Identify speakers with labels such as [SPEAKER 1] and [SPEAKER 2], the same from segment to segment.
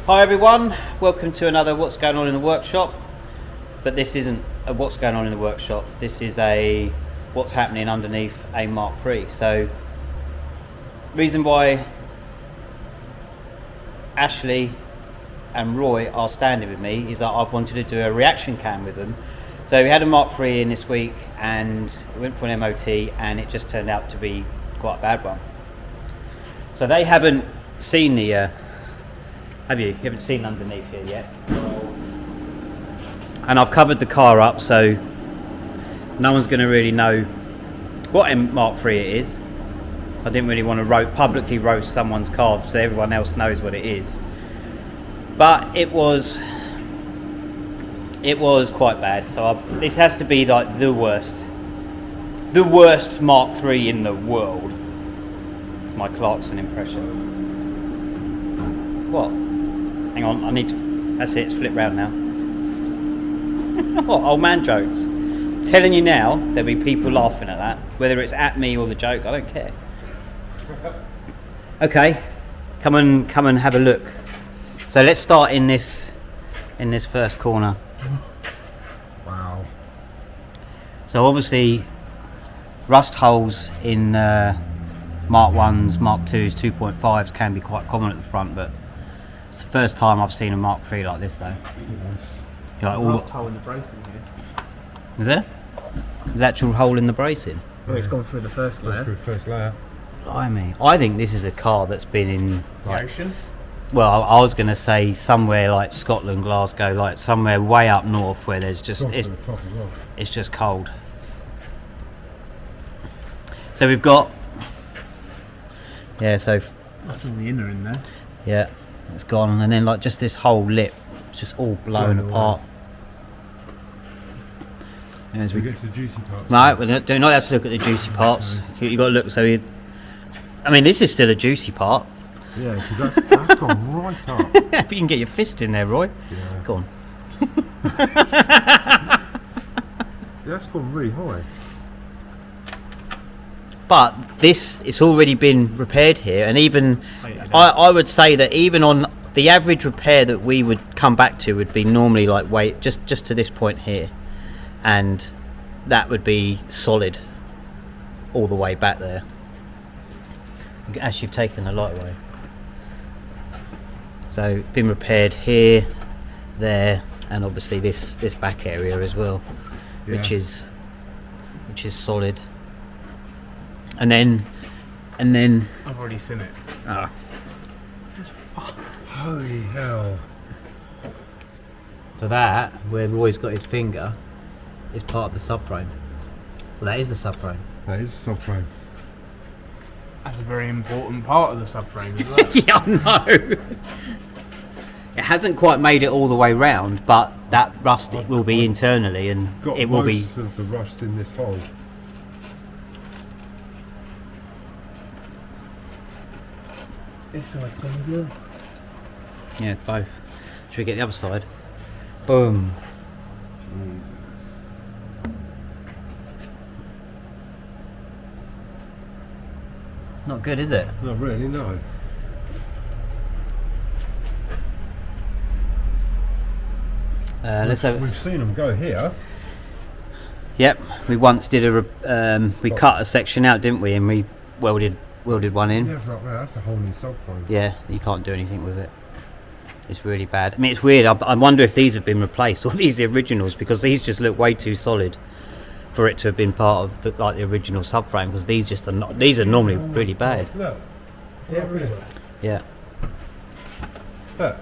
[SPEAKER 1] Hi everyone, welcome to another What's Going On in the Workshop. But this isn't a What's Going On in the Workshop, this is a What's Happening Underneath a Mark III. So, reason why Ashley and Roy are standing with me is that I've wanted to do a reaction cam with them. So we had a Mark III in this week and it went for an MOT and it just turned out to be quite a bad one. So they haven't seen the, have you? You haven't seen underneath here yet? And I've covered the car up so no one's going to really know what Mark III it is. I didn't really want to publicly roast someone's car so everyone else knows what it is. But it was quite bad. So this has to be like the worst Mark III in the world. It's my Clarkson impression. What? Hang on, I need to. That's it. It's flipped round now. What old man jokes? I'm telling you now, there'll be people laughing at that, whether it's at me or the joke. I don't care. Okay, come and have a look. So let's start in this first corner.
[SPEAKER 2] Wow.
[SPEAKER 1] So obviously, rust holes in Mark 1s, Mark 2s, 2.5s can be quite common at the front, but it's the first time I've seen a Mark III like this though.
[SPEAKER 2] Yes.
[SPEAKER 1] Like
[SPEAKER 3] Rust hole in the bracing here.
[SPEAKER 1] Is there? There's an actual hole in the bracing?
[SPEAKER 3] Well, it's gone through the first layer.
[SPEAKER 2] Through first layer.
[SPEAKER 1] I think this is a car that's been in
[SPEAKER 3] The
[SPEAKER 1] like,
[SPEAKER 3] ocean.
[SPEAKER 1] well, I was going to say somewhere like Scotland, Glasgow, like somewhere way up north where there's just
[SPEAKER 2] Gone through the top as well.
[SPEAKER 1] it's just cold. So we've got
[SPEAKER 3] That's all the inner in there.
[SPEAKER 1] yeah, it's gone, and then like just this whole lip, it's just all blown
[SPEAKER 2] Blown
[SPEAKER 1] apart.
[SPEAKER 2] away.
[SPEAKER 1] As
[SPEAKER 2] We
[SPEAKER 1] we
[SPEAKER 2] get to the juicy parts.
[SPEAKER 1] no, we do not have to look at the juicy parts. You got to look. So, I mean, this is still a juicy part.
[SPEAKER 2] Yeah, because that's gone right up.
[SPEAKER 1] But you can get your fist in there, Roy.
[SPEAKER 2] Yeah.
[SPEAKER 1] Go on.
[SPEAKER 2] That's gone really high.
[SPEAKER 1] But it's already been repaired here, and even
[SPEAKER 3] Oh, yeah,
[SPEAKER 1] I would say that even on the average repair that we would come back to would be normally like just to this point here, and that would be solid all the way back there. As you've taken the light away, so it's been repaired here, there, and obviously this back area as well,
[SPEAKER 2] Yeah.
[SPEAKER 1] which is solid. And then
[SPEAKER 3] I've already seen it.
[SPEAKER 2] Holy hell.
[SPEAKER 1] so that where Roy's got his finger is part of the subframe. Well, that is the subframe.
[SPEAKER 2] That is subframe.
[SPEAKER 3] That's a very important part of the subframe as well.
[SPEAKER 1] Yeah, I know. It hasn't quite made it all the way round, but that rust it will be internally, and
[SPEAKER 2] Got
[SPEAKER 1] it will be.
[SPEAKER 2] most of the rust in this hole.
[SPEAKER 3] This side's gone as well.
[SPEAKER 1] Yeah, it's both. Should we get the other side? Boom.
[SPEAKER 2] Jesus.
[SPEAKER 1] Not good, is it?
[SPEAKER 2] Not really, no.
[SPEAKER 1] Let's have.
[SPEAKER 2] We've seen them go here.
[SPEAKER 1] Yep, we once did we cut a section out, didn't we? And we welded one in.
[SPEAKER 2] Yeah, right there. That's a whole new subframe.
[SPEAKER 1] Yeah, you can't do anything with it. It's really bad. I mean, it's weird. I wonder if these have been replaced or these are the originals, because these just look way too solid for it to have been part of the original subframe. Because these just are not. These are normally really bad.
[SPEAKER 2] Look.
[SPEAKER 3] It's everywhere.
[SPEAKER 1] Yeah.
[SPEAKER 2] Look.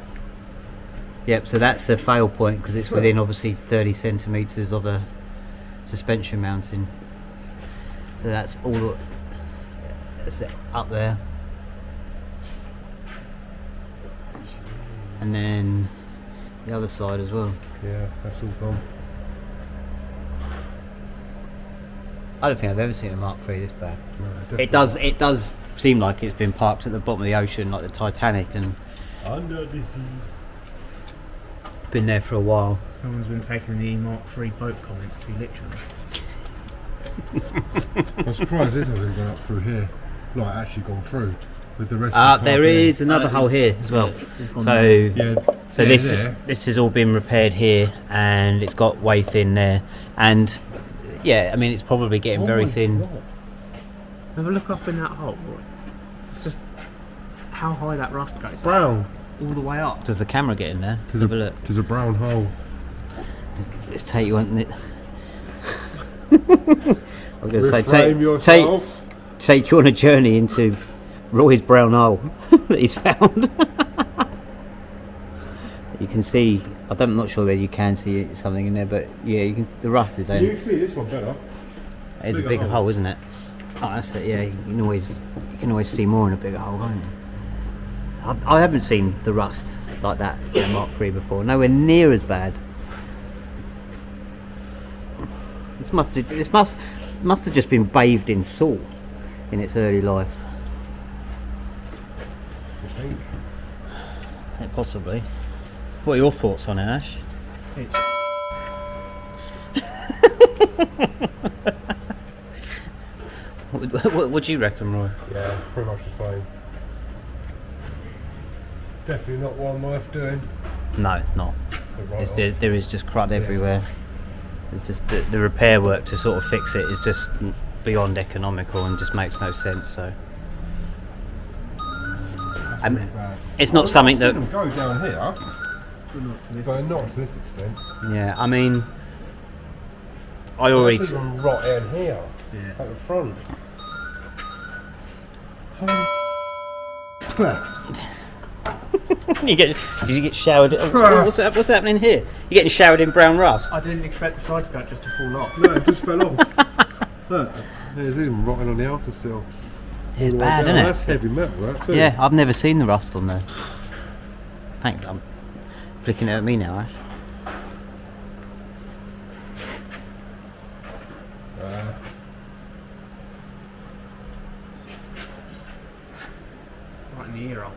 [SPEAKER 1] Yep. So that's a fail point because it's within obviously 30 centimeters of a suspension mounting. So that's all. That's it up there. And then the other side as well.
[SPEAKER 2] Yeah, that's all gone.
[SPEAKER 1] I don't think I've ever seen a Mark III this bad.
[SPEAKER 2] No,
[SPEAKER 1] It does seem like it's been parked at the bottom of the ocean, like the Titanic, and
[SPEAKER 2] Under the sea.
[SPEAKER 1] been there for a while.
[SPEAKER 3] Someone's been taking the Mark III boat comments too literally.
[SPEAKER 2] I'm surprised this hasn't gone up through here. Like, actually gone through. with the rest of the
[SPEAKER 1] There
[SPEAKER 2] pipe in.
[SPEAKER 1] is another hole here as well. So
[SPEAKER 2] Yeah.
[SPEAKER 1] so
[SPEAKER 2] yeah,
[SPEAKER 1] this
[SPEAKER 2] there.
[SPEAKER 1] this has all been repaired here, and it's got way thin there, and yeah, I mean it's probably getting
[SPEAKER 3] Oh
[SPEAKER 1] very
[SPEAKER 3] my
[SPEAKER 1] thin.
[SPEAKER 3] God. Have a look up in that hole, Roy. It's just how high that rust goes.
[SPEAKER 2] Brown.
[SPEAKER 3] All the way up.
[SPEAKER 1] Does the camera get in there? Let's have a look.
[SPEAKER 2] There's a brown hole.
[SPEAKER 1] Let's take you on it. I was going to say
[SPEAKER 2] Reframe yourself.
[SPEAKER 1] take you on a journey into Roy's brown hole that he's found. You can see. I'm not sure whether you can see something in there, but yeah, you can. The rust is
[SPEAKER 2] You
[SPEAKER 1] only.
[SPEAKER 2] see this one better.
[SPEAKER 1] It's a
[SPEAKER 2] bigger
[SPEAKER 1] bigger
[SPEAKER 2] hole.
[SPEAKER 1] hole, isn't it? Oh, that's it. Yeah, you can always see more in a bigger hole, can't you? I haven't seen the rust like that in Mark III before. Nowhere near as bad. This must have just been bathed in salt in its early life.
[SPEAKER 2] I think.
[SPEAKER 1] Yeah, possibly. What are your thoughts on it, Ash?
[SPEAKER 3] It's
[SPEAKER 1] What do you reckon, Roy?
[SPEAKER 2] Yeah, pretty much the same. It's definitely not one worth doing.
[SPEAKER 1] No, it's not.
[SPEAKER 2] So right
[SPEAKER 1] There is just crud everywhere. It's just the repair work to sort of fix it is just beyond economical and just makes no sense. So
[SPEAKER 2] really bad.
[SPEAKER 1] it's not something
[SPEAKER 2] I've
[SPEAKER 1] that.
[SPEAKER 2] seen them go down here,
[SPEAKER 3] not to this
[SPEAKER 2] but
[SPEAKER 3] extent.
[SPEAKER 2] not to this extent.
[SPEAKER 1] Yeah, I mean, I
[SPEAKER 2] I've
[SPEAKER 1] already.
[SPEAKER 2] seen them rot in here,
[SPEAKER 3] Yeah.
[SPEAKER 2] at the front.
[SPEAKER 1] you get showered. What's happening here? You're getting showered in brown rust.
[SPEAKER 3] I didn't expect the side skirt just to fall off.
[SPEAKER 2] No, it just fell off. Look, there's even rotting on the outer sill.
[SPEAKER 1] It's
[SPEAKER 2] All the way
[SPEAKER 1] bad,
[SPEAKER 2] down.
[SPEAKER 1] isn't
[SPEAKER 2] That's
[SPEAKER 1] it?
[SPEAKER 2] heavy metal, that too.
[SPEAKER 1] Yeah, I've never seen the rust on there. Thanks, I'm flicking it at me now, Ash.
[SPEAKER 3] Right in the ear hole.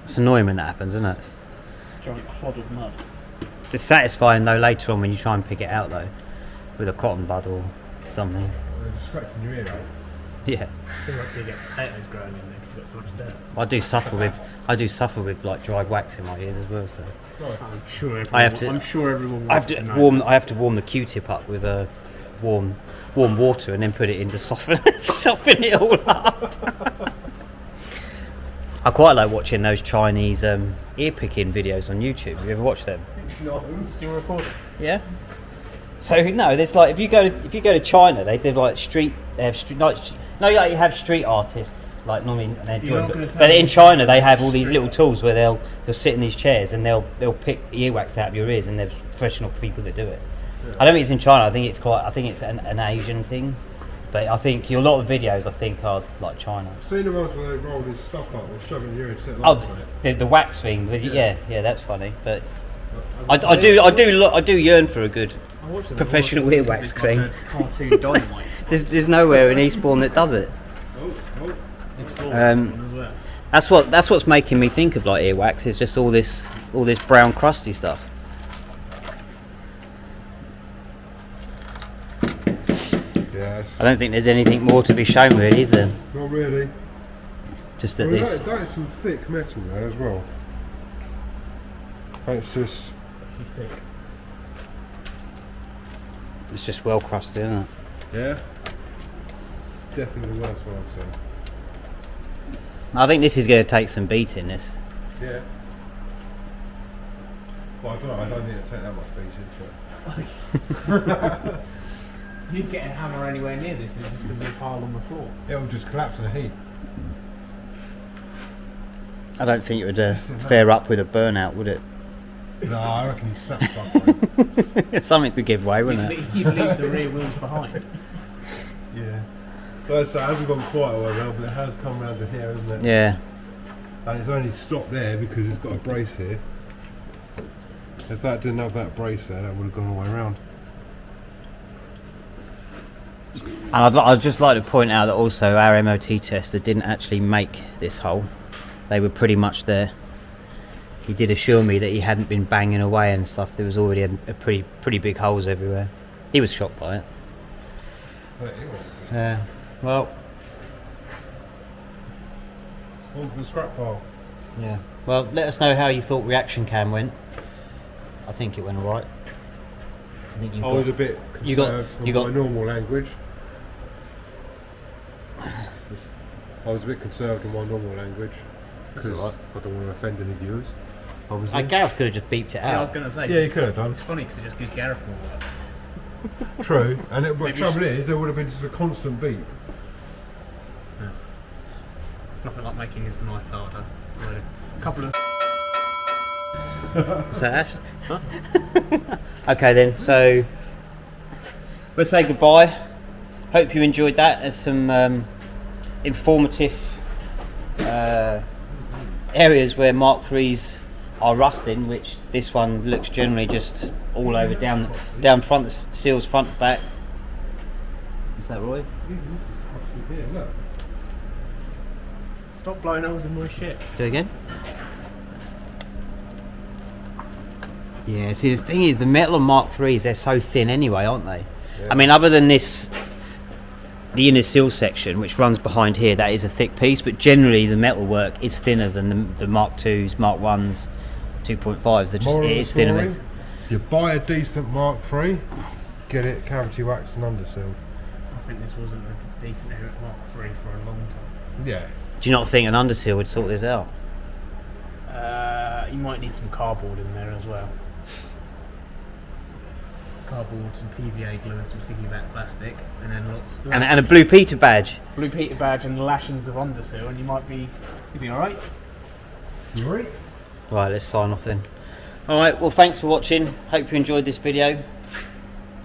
[SPEAKER 1] It's annoying when that happens, isn't it?
[SPEAKER 3] Giant clod of mud.
[SPEAKER 1] It's satisfying though later on when you try and pick it out though, with a cotton bud or something.
[SPEAKER 2] They're just scratching your ear out.
[SPEAKER 1] Yeah,
[SPEAKER 3] Seems like you get potatoes growing in there because you've got so much dirt.
[SPEAKER 1] I do suffer with like dried wax in my ears as well. So
[SPEAKER 3] I'm sure everyone.
[SPEAKER 1] I have to-
[SPEAKER 3] I'm sure everyone.
[SPEAKER 1] I have
[SPEAKER 3] wants
[SPEAKER 1] to
[SPEAKER 3] know.
[SPEAKER 1] warm the Q-tip up with warm water and then put it in to soften it all up. I quite like watching those Chinese ear picking videos on YouTube. Have you ever watched them?
[SPEAKER 3] No, still recording.
[SPEAKER 1] Yeah. So no, there's like if you go to China, they do like you have street artists like normally, and they're
[SPEAKER 3] You're
[SPEAKER 1] doing,
[SPEAKER 3] not gonna
[SPEAKER 1] but
[SPEAKER 3] tell
[SPEAKER 1] in
[SPEAKER 3] me
[SPEAKER 1] China they have all these little tools where they'll sit in these chairs and they'll pick earwax out of your ears, and there's professional people that do it. I don't think it's in China. I think it's an Asian thing, but I think a lot of videos are like China.
[SPEAKER 2] I've seen the ones where they roll this stuff up and shove it in your ear and set lights on it.
[SPEAKER 1] The wax thing. Yeah, that's funny. But I do yearn for a good
[SPEAKER 3] I watched them.
[SPEAKER 1] professional
[SPEAKER 3] I watched them.
[SPEAKER 1] earwax
[SPEAKER 3] It's
[SPEAKER 1] cream.
[SPEAKER 3] like a cartoon dynamite.
[SPEAKER 1] There's nowhere in Eastbourne that does it.
[SPEAKER 2] Oh,
[SPEAKER 3] It's full
[SPEAKER 1] Um,
[SPEAKER 3] as well.
[SPEAKER 1] That's what's making me think of like earwax. Is just all this brown crusty stuff.
[SPEAKER 2] yes.
[SPEAKER 1] I don't think there's anything more to be shown, really, is there?
[SPEAKER 2] Not really.
[SPEAKER 1] Just
[SPEAKER 2] I
[SPEAKER 1] that
[SPEAKER 2] mean,
[SPEAKER 1] this.
[SPEAKER 2] that is some thick metal there as well. It's just,
[SPEAKER 3] Thick.
[SPEAKER 1] It's just well crusted, isn't it?
[SPEAKER 2] yeah. Definitely the worst one I've seen.
[SPEAKER 1] I think this is going to take some beating. This.
[SPEAKER 2] Yeah. Well, I don't know, I don't think it'll take that much beating, but
[SPEAKER 3] You'd get a hammer anywhere near this, it's just going to be a pile on the floor.
[SPEAKER 2] it'll just collapse in a heap.
[SPEAKER 1] I don't think it would fare up with a burnout, would it?
[SPEAKER 2] No, I reckon you snap something.
[SPEAKER 1] It's something to give away, wouldn't it?
[SPEAKER 3] You'd leave the rear wheels behind.
[SPEAKER 2] Yeah. But it hasn't gone quite all the way around, but it has come round to here, hasn't it?
[SPEAKER 1] Yeah.
[SPEAKER 2] And it's only stopped there because it's got a brace here. If that didn't have that brace there, that would have gone all the way around.
[SPEAKER 1] And I'd just like to point out that also our MOT tester didn't actually make this hole. They were pretty much there. He did assure me that he hadn't been banging away and stuff. There was already a pretty big holes everywhere. He was shocked by it.
[SPEAKER 2] But anyway,
[SPEAKER 1] Yeah. Well,
[SPEAKER 2] onto the scrap pile.
[SPEAKER 1] Yeah. Well, let us know how you thought reaction cam went. I think it went alright. I think you
[SPEAKER 2] I was a bit
[SPEAKER 1] you got-
[SPEAKER 2] concerned
[SPEAKER 1] you
[SPEAKER 2] with
[SPEAKER 1] got-
[SPEAKER 2] my normal language. I was a bit conserved in my normal language
[SPEAKER 3] That's
[SPEAKER 2] because
[SPEAKER 3] alright.
[SPEAKER 2] I don't want to offend any viewers. Obviously.
[SPEAKER 1] Gareth could have just beeped it
[SPEAKER 3] Yeah, I was
[SPEAKER 1] out.
[SPEAKER 3] going to say.
[SPEAKER 2] Yeah, you could have done.
[SPEAKER 3] It's funny because it just gives Gareth more work.
[SPEAKER 2] True, and but the
[SPEAKER 3] Maybe
[SPEAKER 2] trouble is, there would have been just a constant beep.
[SPEAKER 3] It's nothing like making his knife harder. Really. A couple of.
[SPEAKER 1] Is that Ash? Okay then, so we'll say goodbye. Hope you enjoyed that. There's some informative areas where Mark III's are rusting, which this one looks generally just all over down front, the seals front to back. Is that Roy?
[SPEAKER 2] Yeah, this is quite severe, look.
[SPEAKER 3] Stop blowing holes in my shit.
[SPEAKER 1] Do it again. Yeah, see the thing is, the metal on Mark III's, they're so thin anyway, aren't they?
[SPEAKER 2] Yeah.
[SPEAKER 1] I mean, other than this, the inner seal section, which runs behind here, that is a thick piece, but generally the metal work is thinner than the Mark II's, Mark 1's, 2.5s. They're just,
[SPEAKER 2] Moral
[SPEAKER 1] it
[SPEAKER 2] of the
[SPEAKER 1] is thinner.
[SPEAKER 2] story, if you buy a decent Mark III, get it cavity waxed and undersealed.
[SPEAKER 3] I think this wasn't a decent Eric Mark III for a long time.
[SPEAKER 2] Yeah.
[SPEAKER 1] Do you not think an underseal would sort this out?
[SPEAKER 3] You might need some cardboard in there as well. Cardboard, some PVA glue and some sticky back plastic, and then lots
[SPEAKER 1] And a Blue Peter badge.
[SPEAKER 3] Blue Peter badge and lashings of underseal, and you'll be alright.
[SPEAKER 2] You ready?
[SPEAKER 1] Right, let's sign off then. Alright, well thanks for watching. Hope you enjoyed this video.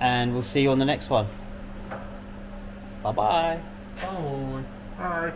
[SPEAKER 1] And we'll see you on the next one. Bye bye.
[SPEAKER 3] Bye.
[SPEAKER 2] Bye.